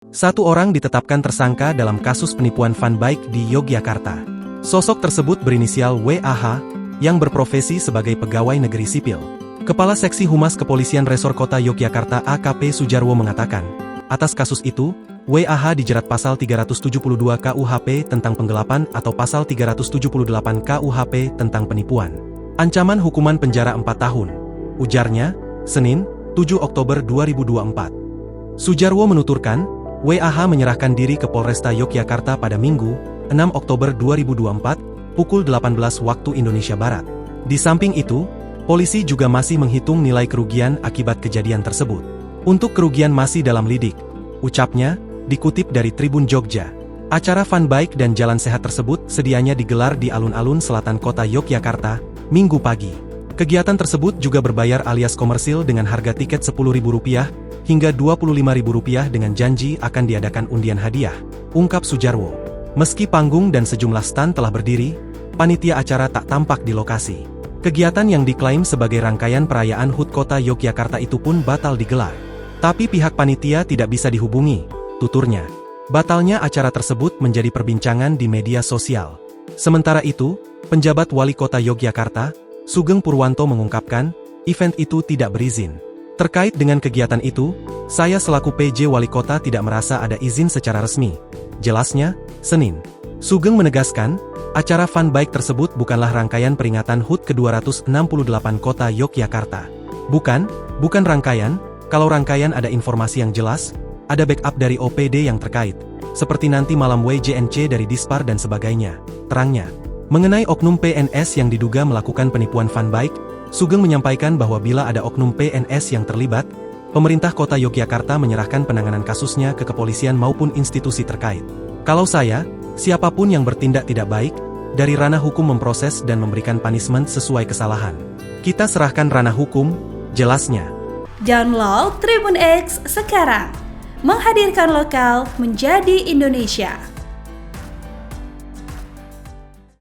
Satu orang ditetapkan tersangka dalam kasus penipuan funbike di Yogyakarta. Sosok tersebut berinisial WAH, yang berprofesi sebagai pegawai negeri sipil. Kepala Seksi Humas Kepolisian Resor Kota Yogyakarta AKP Sujarwo mengatakan, atas kasus itu, WAH dijerat pasal 372 KUHP tentang penggelapan atau pasal 378 KUHP tentang penipuan. Ancaman hukuman penjara 4 tahun. Ujarnya, Senin, 7 Oktober 2024. Sujarwo menuturkan, WAH menyerahkan diri ke Polresta Yogyakarta pada Minggu, 6 Oktober 2024, pukul 18 waktu Indonesia Barat. Di samping itu, polisi juga masih menghitung nilai kerugian akibat kejadian tersebut. Untuk kerugian masih dalam lidik, ucapnya, dikutip dari Tribun Jogja. Acara funbike dan jalan sehat tersebut sedianya digelar di alun-alun selatan kota Yogyakarta, Minggu pagi. Kegiatan tersebut juga berbayar alias komersil dengan harga tiket Rp10.000 hingga Rp25.000 dengan janji akan diadakan undian hadiah, ungkap Sujarwo. Meski panggung dan sejumlah stan telah berdiri, panitia acara tak tampak di lokasi. Kegiatan yang diklaim sebagai rangkaian perayaan HUT Kota Yogyakarta itu pun batal digelar. Tapi pihak panitia tidak bisa dihubungi, tuturnya. Batalnya acara tersebut menjadi perbincangan di media sosial. Sementara itu, penjabat Wali Kota Yogyakarta, Sugeng Purwanto mengungkapkan, event itu tidak berizin. Terkait dengan kegiatan itu, saya selaku PJ Wali Kota tidak merasa ada izin secara resmi. Jelasnya, Senin. Sugeng menegaskan, acara funbike tersebut bukanlah rangkaian peringatan HUT ke-268 Kota Yogyakarta. Bukan rangkaian, kalau rangkaian ada informasi yang jelas, ada backup dari OPD yang terkait, seperti nanti malam WJNC dari Dispar dan sebagainya, terangnya. Mengenai oknum PNS yang diduga melakukan penipuan funbike, Sugeng menyampaikan bahwa bila ada oknum PNS yang terlibat, pemerintah kota Yogyakarta menyerahkan penanganan kasusnya ke kepolisian maupun institusi terkait. Kalau saya, siapapun yang bertindak tidak baik, dari ranah hukum memproses dan memberikan punishment sesuai kesalahan. Kita serahkan ranah hukum, jelasnya. Download Tribun X sekarang, menghadirkan lokal menjadi Indonesia.